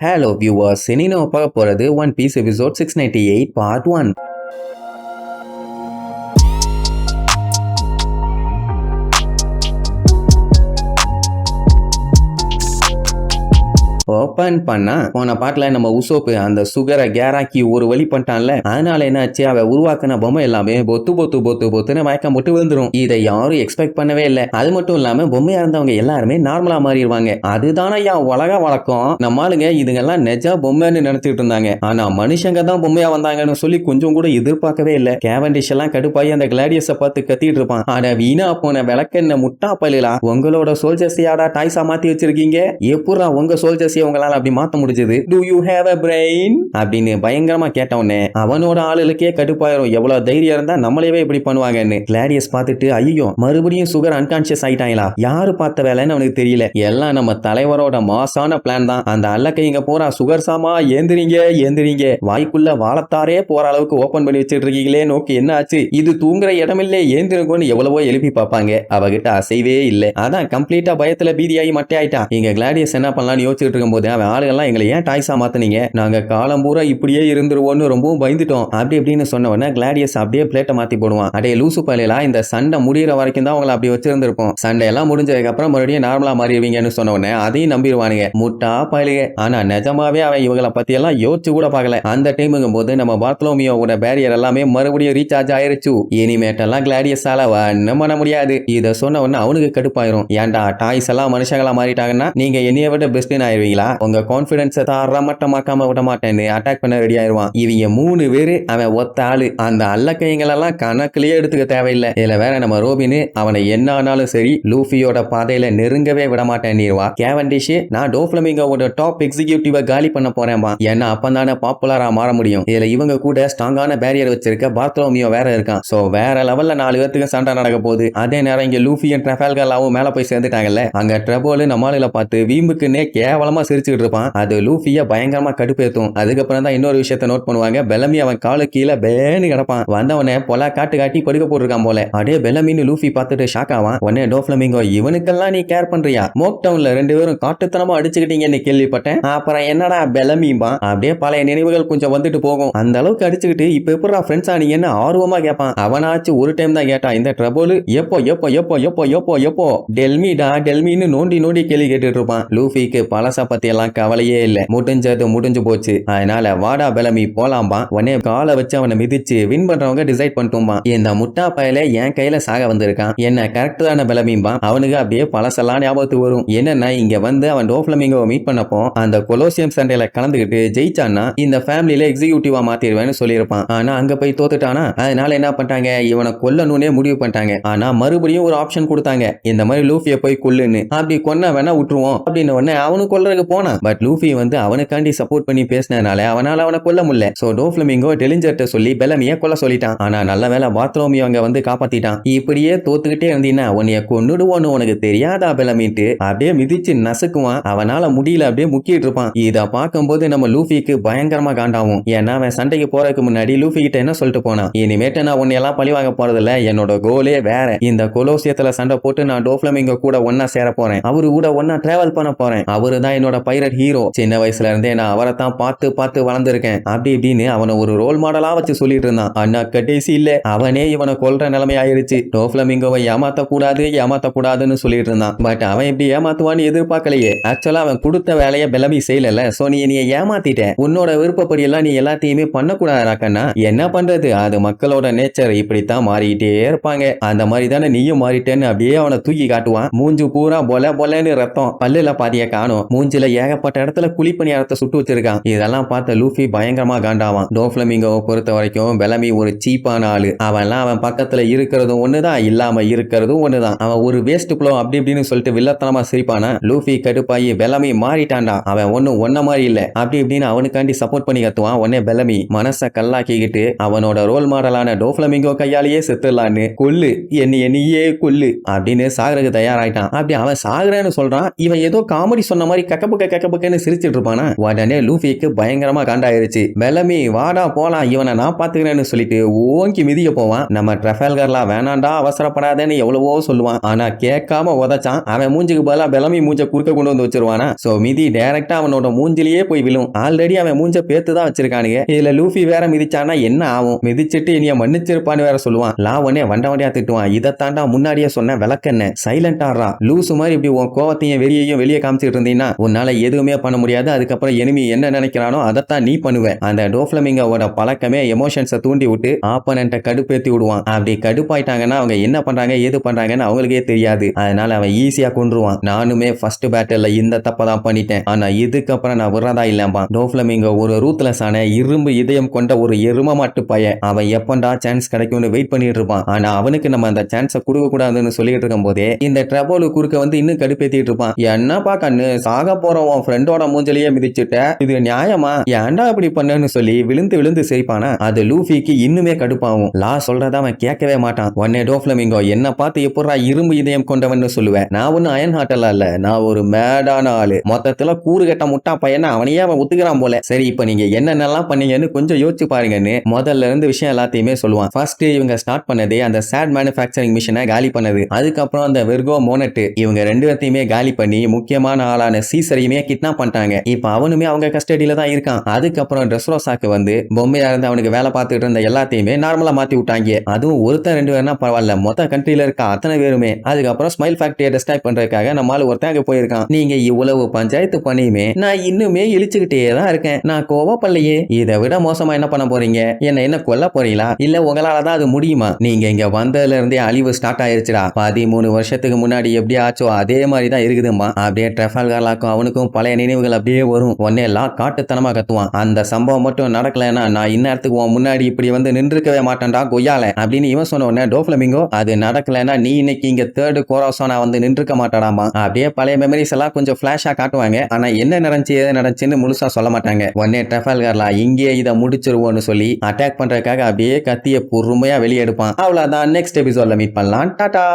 Hello viewers, இன்னைக்கு நம்ம பார்க்க போறது One Piece episode 698 part 1. Open பண்ணா போன பாட்டுல நம்ம உசோப்பு அந்த சுகரை கேராக்கி ஒரு வழி பண்ணிட்டான்ல. அதனால என்னாச்சு, அவ உருவாக்கின பொம்மை எல்லாமே பொத்துன்னு மயக்கம் போட்டு விழுந்துரும். இதை யாரும் எக்ஸ்பெக்ட் பண்ணவே இல்லை. அது மட்டும் இல்லாம பொம்மையா இருந்தவங்க எல்லாருமே நார்மலா மாறிடுவாங்க. அதுதானே உலக வழக்கம். நம்ம ஆளுங்க இதுங்கெல்லாம் நெஜா பொம்மைன்னு நினைச்சிட்டு இருந்தாங்க. ஆனா மனுஷங்க தான் பொம்மையா வந்தாங்கன்னு சொல்லி கொஞ்சம் கூட எதிர்பார்க்கவே இல்லை. கேவண்டிஷ் எல்லாம் கடுப்பாயி அந்த கிளாடியஸை பார்த்து கத்திட்டு இருப்பான். ஆனா வீணா போன விளக்கென்ன முட்டா பயிலா, உங்களோட சோல்ஜர்ஸ் யாடா டாய்ஸா மாத்தி வச்சிருக்கீங்க? எப்படா உங்க சோல்ஜர்ஸ் உங்களால அப்படி மாத்த முடிஞ்சது? Do you have a brain? அப்படின்னு பயங்கரமா கேட்டவனே அவனோட ஆளுகளுக்கே கடுப்பாயிரும். எவ்வளவு தைரியம் இருந்தா நம்மளவே இப்படி பண்ணுவாங்கன்னு. கிளாடியஸ் பார்த்துட்டு ஐயோ மறுபடியும் சுகர் அன்கான்சியஸ் ஆயிட்டாங்களா? யாரு பார்த்த வேலைன்னு அவனுக்கு தெரியல. எல்லாம் நம்ம தலைவரோட மாசான பிளான் தான். அந்த அல்லக்கைங்க போறா சுகர் சாமா ஏந்திரிங்க வாய்க்குள்ள வாழத்தாரே போற அளவுக்கு ஓபன் பண்ணி வச்சிட்டு இருக்கீங்களே, நோக்கி என்ன ஆச்சு? இது தூங்குற இடமில்லே, ஏந்திருங்கன்னு எவ்வளவோ எழுப்பி பார்ப்பாங்க. அவகிட்ட அசைவே இல்லை. அதான் கம்ப்ளீட்டா பயத்துல பீதியாகி மட்டையாயிட்டா. இங்க கிளாடியஸ் என்ன பண்ணலாம்னு யோசிச்சுட்டு இருக்கும் போது அவன் ஆளுகள்லாம் எங்களை ஏன் டாய்ஸா மாத்தினீங்க, நாங்க காலம் பூரா இப்படியே இருந்துருவோம்னு ரொம்பவும் பயந்துட்டோம் அப்படி இப்படின்னு சொன்னவன கிளாடியஸ் அப்படியே பிளேட்டை மாத்தி போடுவான். அடே லூசு பயிலா, இந்த சண்டை முடிகிற வரைக்கும் தான் உங்களை அப்படி வச்சிருந்திருப்போம். சண்டை எல்லாம் முடிஞ்சதுக்கு அப்புறம் மறுபடியும் நார்மலா மாறிடுவீங்கன்னு சொன்னவன அதையும் நம்பிடுவானுங்க. முட்டா பயிலுக. ஆனா நிஜமாவே அவன் இவங்களை பத்தி எல்லாம் யோசிச்சு கூட பார்க்கல. அந்த டைமுங்கும் போது நம்ம பார்த்தலோமியோட பேரியர் எல்லாமே மறுபடியும் ரீசார்ஜ் ஆயிருச்சு. இனிமேட்டெல்லாம் கிளாடியஸால ஒன்னும் பண்ண முடியாது. இதை சொன்ன உடனே அவனுக்கு கடுப்பாயிரும். ஏன்டா டாய்ஸ் எல்லாம் மனுஷங்களா மாறிட்டாங்கன்னா நீங்க என்னைய விட பெஸ்ட்னு ஆயிருவீங்களா? உங்க கான்பிடன்ஸை மட்டமாக்காம விட மாட்டேன்னு அட்டாக் பண்ண ரெடி ஆயிருவான். இவங்க 3 பேரு அவன் ஒத்த ஆளு. அந்த அல்லக்கைங்களெல்லாம் கணக்குலயே எடுத்துக்க தேவையில்லை. இதுல வேற நம்ம ரோபின் அவனை என்ன ஆனாலும் சரி லூஃபியோட பாதையில நெருங்கவே விட மாட்டேன்னிருவா. கேவண்டிஷ் நான் டோஃப்ளமிங்கோட டாப் எக்ஸிகியூட்டிவ காலி பண்ண போறேன்பா. ஏன்னா அப்பந்தானே பாப்புலரா மாற முடியும். இதுல இவங்க கூட ஸ்ட்ராங்கான பேரியர் வச்சிருக்க பார்த்தலோமியோ வேற இருக்கான். சோ வேற லெவல்ல 4 பேருக்கு சண்டை நடக்க போகுது. அதே நேரம் இங்க லூஃபியும் ட்ரஃபால்கர்லாவும் மேல போய் சேர்ந்துட்டாங்கல்ல. அங்க ட்ரபோல் நம்மளால பார்த்து வீம்புக்குன்னே கேவலமா சிரிச்சுட்டு இருப்பான். அது லூஃபிய பயங்கரமா கடுப்பேத்தும். அதுக்கப்புறம் தான் இன்னொரு விஷயத்தை நோட் பண்ணுவாங்க. பெலமி அவன் காலு கீழே பேனு கிடப்பான். வந்தவனே பொலா காட்டி படுக்க போட்டிருக்கான் போல. அடே பெலமின்னு லூஃபி பார்த்துட்டு ஷாக் ஆவான். உடனே டோஃப்ளமிங்கோ இவனுக்கெல்லாம் நீ கேர் பண்றியா? மோக் டவுன்ல 2 பேரும் காட்டுத்தனமா அடிச்சுக்கிட்டீங்கன்னு கேள்விப்பட்டேன். அப்புறம் என்னடா பெலமிம்பா? அப்படியே பழைய நினைவுகள் கொஞ்சம் வந்துட்டு போகும். அந்த அளவுக்கு அடிச்சுக்கிட்டு இப்ப எப்படா ஃப்ரெண்ட்ஸ் ஆனீங்கன்னு ஆர்வமா கேட்பான். அவனாச்சு ஒரு டைம் தான் கேட்டான். இந்த ட்ரபோல் எப்போ டெல்மின்னு நோண்டி கேள்வி கேட்டுட்டு இருப்பான். லூஃபிக்கு பழச பத்தி எல்லாம் கவலையே இல்ல. முடிஞ்சது முடிஞ்சு போச்சு. அதனால வாடா பெலமி போலாம்பா. உடனே காலை வச்சு அவனை மிதிச்சு வின் பண்றவங்க டிசைட் பண்ணிட்டோம்பா. இந்த முட்டா பயல என் கையில சாக வந்திருக்கான். என்ன கரெக்ட் தான பெலமிம்பா. அவனுக்கு அப்படியே பழசெல்லாம் ஞாபகத்துக்கு வரும். என்னன்னா இங்க வந்து அவன் டோஃப்ளமிங்கோ மீட் பண்ணப்போ அந்த கொலோசியம் சண்டையில கலந்துகிட்டு ஜெயிச்சான்னா இந்த ஃபேமிலியில எக்ஸிகியூட்டிவா மாத்திடுவேன்னு சொல்லியிருப்பான். ஆனா அங்க போய் தோத்துட்டானா. அதனால என்ன பண்ணிட்டாங்க, இவனை கொல்லணும்னே முடிவு பண்ணிட்டாங்க. ஆனா மறுபடியும் ஒரு ஆப்ஷன் கொடுத்தாங்க. இந்த மாதிரி லூஃபிய போய் கொல்லுன்னு. அப்படி கொன்ன வேணா விட்டுருவோம் அப்படின்னு உடனே அவனு கொல்றதுக்கு போனான். பட் லூஃபி வந்து அவனுக்காண்டி சப்போர்ட் பண்ணி பேசினதுனால அவனால அவனை கொல்ல முடியல. சோ டோஃப்ளமிங்கோ டெலிஞ்சர்ட்ட சொல்லி பெலமிய கொல்ல சொல்லிட்டான். ஆனா நல்ல வேளை பார்த்தலோமியோ அங்க வந்து காப்பாத்திட்டான். இப்படியே தோத்துக்கிட்டே இருந்தீங்கன்னா உன்னைய கொன்னுடுவோன்னு உனக்கு தெரியாதா பெலமிட்டு அப்படியே மிதிச்சு நசுக்குவான். அவனால முடியல அப்படியே முக்கிட்டு இருப்பான். இத பார்க்கும்போது நம்ம லூஃபிக்கு பயங்கரமா காண்டாவும். ஏன்னா அவன் சண்டைக்கு போறதுக்கு முன்னாடி லூஃபி கிட்ட என்ன சொல்லிட்டு போனான், இனிமேட்டு நான் உன்னையெல்லாம் பழி வாங்க போறதில்ல, என்னோட கோலே வேற. இந்த கொலோசியத்துல சண்டை போட்டு நான் டோஃப்ளமிங்கோ கூட ஒன்னா சேர போறேன், அவரு கூட ஒன்னா டிராவல் பண்ண போறேன், அவரு தான் என்னோட பைரட் ஹீரோ, சின்ன வயசுல இருந்தே நான் அவரை தான் பார்த்து வளர்ந்துருக்கேன் அப்படி இப்படின்னு அவனை ஒரு ரோல் மாடலா வச்சு சொல்லிட்டு இருந்தான். அண்ணா கடைசி இல்ல அவனே இவனை கொல்ற நிலைமை ஆயிருச்சு. டோஃப்ளமிங்கோவை ஏமாத்தக்கூடாதுன்னு சொல்லிட்டு இருந்தான். பட் அவன் இப்படி ஏமாத்துவான்னு எதிர்பார்க்கலையே. ஆக்சுவலா அவன் கொடுத்த வேலையை பெலமி செய்யல. சோ நீ ஏமாத்திட்ட. உன்னோட விருப்பப்படி எல்லாம் நீ எல்லாத்தையுமே பண்ணக்கூடாதுக்கண்ணா. என்ன பண்றது, அது மக்களோட நேச்சர், இப்படித்தான் மாறிக்கிட்டே இருப்பாங்க. அந்த மாதிரி தானே நீயும் மாறிட்டேன்னு அப்படியே அவனை தூக்கி காட்டுவான். மூஞ்சு பூரா பொலன்னு ரத்தம், பல்லுல பாதிய காணும், மூஞ்சில ஏகப்பட்ட இடத்துல குழிப்பணியாரத்தை சுட்டு வச்சிருக்கான். இதெல்லாம் பார்த்த லூஃபி பயங்கரமா காண்டாவான். டோஃப்ளமிங்கோவை பொறுத்த வரைக்கும் பெலமி ஒரு சீப்பான ஆளு. அவன் பக்கத்துல இருக்கிறதும் ஒண்ணுதான், இல்லாம இருக்கிறதும் ஒண்ணுதான். அவன் ஒரு வேஸ்ட் ப்ளோ அப்படி இப்படின்னு சொல்லிட்டு வில்லத்தனமா சிரிப்பானா. லூஃபி கடுப்பாயி பெலமி மாறிட்டான்டா, அவன் ஒன்ன மாதிரி இல்ல அப்படி இப்படின்னு அவனுக்காண்டி சப்போர்ட் பண்ணி கத்துவான். உடனே பெலமி மனசை கல்லாக்கிக்கிட்டு அவனோட ரோல் மாடலான டோஃப்ளமிங்கோ கையாலேயே செத்துலான்னு கொல்லு என்னையே கொல்லு அப்படின்னு சாகருக்கு தயாராயிட்டான். அப்படி அவன் சாகுறேன்னு சொல்றான். இவன் ஏதோ காமெடி சொன்ன மாதிரி கக்க கெக்கப்புக்கன்னு சிரிச்சிட்டு இருப்பானா. உடனே லூஃபிக்கு பயங்கரமா காண்டாயிருச்சு. பெலமி வாடா போலாம், இவனை நான் பாத்துக்கிறேன்னு சொல்லிட்டு ஓங்கி மிதிக்க போவான். நம்ம ட்ரெஃபல்கர்லாம் வேணாண்டா அவசரப்படாதேன்னு எவ்வளவோ சொல்லுவான். ஆனா கேட்காம உதச்சான். அவன் மூஞ்சுக்கு பதிலா பெலமி மூஞ்ச குறுக்க கொண்டு வந்து வச்சிருவானா. சோ மிதி டைரக்டா அவனோட மூஞ்சிலேயே போய் விழும். ஆல்ரெடி அவன் மூஞ்ச பேத்து தான் வச்சிருக்கானுங்க. இதுல லூஃபி வேற மிதிச்சானா என்ன ஆகும்? மிதிச்சிட்டு இனிய மன்னிச்சிருப்பான்னு வேற சொல்லுவான். லா உடனே வண்டியா திட்டுவான். இதை தாண்டா முன்னாடியே சொன்ன விளக்கென்ன, சைலண்டாடுறா, லூசு மாதிரி இப்படி உன் கோவத்தையும் வெறியையும் வெளியே காமிச்சிட்டு இருந்தீங்கன்னா உன்னால எதுவுமே பண்ண முடியாது. அதுக்கப்புறம் எனிமி என்ன நினைக்கிறானோ அதைத்தான் நீ பண்ணுவேன். அந்த டோஃப்ளமிங்கோட பழக்கமே எமோஷன்ஸை தூண்டி விட்டு ஆப்பனண்ட்டை கடுப்பேத்தி விடுவான். அப்படி கடுப்பாயிட்டாங்கன்னா அவங்க என்ன பண்றாங்க ஏது பண்றாங்கன்னு அவங்களுக்கே தெரியாது. அதனால அவன் ஈஸியா கொன்றுவான். நானுமே ஃபர்ஸ்ட் பேட்டில் இந்த தப்பை தான் பண்ணிட்டேன். ஆனா இதுக்கப்புறம் நான் விடுறதா இல்லம்பா. டோஃப்ளமிங்கோ ஒரு ரூத்லெஸ் ஆன இரும்பு இதயம் கொண்ட ஒரு எரும மாட்டு பையன். அவன் எப்பண்டா சான்ஸ் கிடைக்கும்னு வெயிட் பண்ணிட்டு இருப்பான். ஆனா அவனுக்கு நம்ம அந்த சான்ஸை கொடுக்க கூடாதுன்னு சொல்லிட்டு இருக்கும் போதே இந்த ட்ரபோலு குறுக்க வந்து இன்னும் கடுப்பேத்திட்டு இருப்பான். என்னப்பா கண்ணு, சாக போற உன் ஃப்ரெண்டோட மூஞ்சலியே மிதிச்சுட்ட, இது நியாயமா, ஏன்டா இப்படி பண்ணன்னு சொல்லி விழுந்து விழுந்து சிரிப்பானா. அது லூஃபிக்கு இன்னுமே கடுப்பாகும். லா சொல்றத அவன் கேட்கவே மாட்டான். உடனே டோஃப்ளமிங்கோ என்ன பார்த்து எப்படா இரும்பு இதயம் கொண்டவன்னு சொல்லுவேன். நான் ஒன்னும் அயன் ஹார்ட்டெல்லாம் இல்ல, நான் ஒரு மேடான ஆளு. மொத்தத்துல கூறு கட்ட முட்டா பையனை அவனையே அவன் ஒத்துக்கிறான் போல. சரி இப்ப நீங்க என்னென்னலாம் பண்ணீங்கன்னு கொஞ்சம் யோசிச்சு பாருங்கன்னு முதல்ல இருந்து விஷயம் எல்லாத்தையுமே சொல்லுவான். ஃபர்ஸ்ட் இவங்க ஸ்டார்ட் பண்ணதே அந்த சாட் மேனுஃபேக்சரிங் மிஷினை காலி பண்ணது. அதுக்கப்புறம் அந்த வெர்கோ மோனட் இவங்க ரெண்டு பேர்த்தையுமே காலி பண்ணி முக்கியமான ஆளான சீசரையுமே கிட்னாப் பண்ணிட்டாங்க. இப்ப அவனுமே அவங்க கஸ்டடியில தான் இருக்கான். அதுக்கப்புறம் ட்ரெஸ்ரோசாக்கு வந்து பொம்மையா இருந்து அவனுக்கு வேலை பார்த்துட்டு இருந்த எல்லாத்தையுமே நார்மலா மாத்தி விட்டாங்க. அதுவும் ஒருத்தர் ரெண்டு பேர்னா பரவாயில்ல, மொத்த கண்ட்ரியில இருக்க அத்தனை பேருமே. அதுக்கப்புறம் ஸ்மைல் ஃபேக்டரியை டெஸ்ட்ராய் பண்றதுக்காக நம்மால ஒருத்தன் அங்க போயிருக்கான். நீங்க இவ்வளவு பஞ்சாயத்து பண்ணியுமே நான் இன்னுமே இழிச்சுக்கிட்டே தான் இருக்கேன். நான் கோவப்படலையே. இதை விட மோசமா என்ன பண்ண போறீங்க? என்ன கொல்ல போறீங்களா? இல்ல உங்களால தான் அது முடியுமா? நீங்க இங்க வந்ததுல இருந்தே அழிவு ஸ்டார்ட் ஆயிருச்சுடா. 13 வருஷத்துக்கு முன்னாடி எப்படி ஆச்சோ அதே மாதிரி தான் இருக்குதுமா. அப்படியே ட்ரெஃபல்கர்லாக்கும் அவனுக்கும் பழைய நினைவுகள் அப்படியே வரும். உடனே லா காட்டுத்தனமா கத்துவான். அந்த சம்பவம் மட்டும் நடக்கலன்னா நான் இந்நேரத்துக்கு உன் முன்னாடி இப்படி வந்து நின்றுக்கவே மாட்டேன்டா கொய்யால அப்படின்னு இவன் சொன்ன உடனே டோஃப்ளமிங்கோ அது நடக்கலன்னா நீ இன்னைக்கு இங்க தேர்டு கோராசோனா வந்து நின்றுக்க மாட்டாடாமா. அப்படியே பழைய மெமரிஸ் எல்லாம் கொஞ்சம் பிளாஷா காட்டுவாங்க. ஆனா என்ன நடந்துச்சு ஏது நடந்துச்சுன்னு முழுசா சொல்ல மாட்டாங்க. உடனே ட்ரெஃபல்கர்லா இங்கே இதை முடிச்சிருவோம்னு சொல்லி அட்டாக் பண்றதுக்காக அப்படியே கத்திய பொறுமையா வெளியே எடுப்பான். அவ்வளவுதான். நெக்ஸ்ட் எபிசோட்ல மீட் பண்ணலாம். டாடா.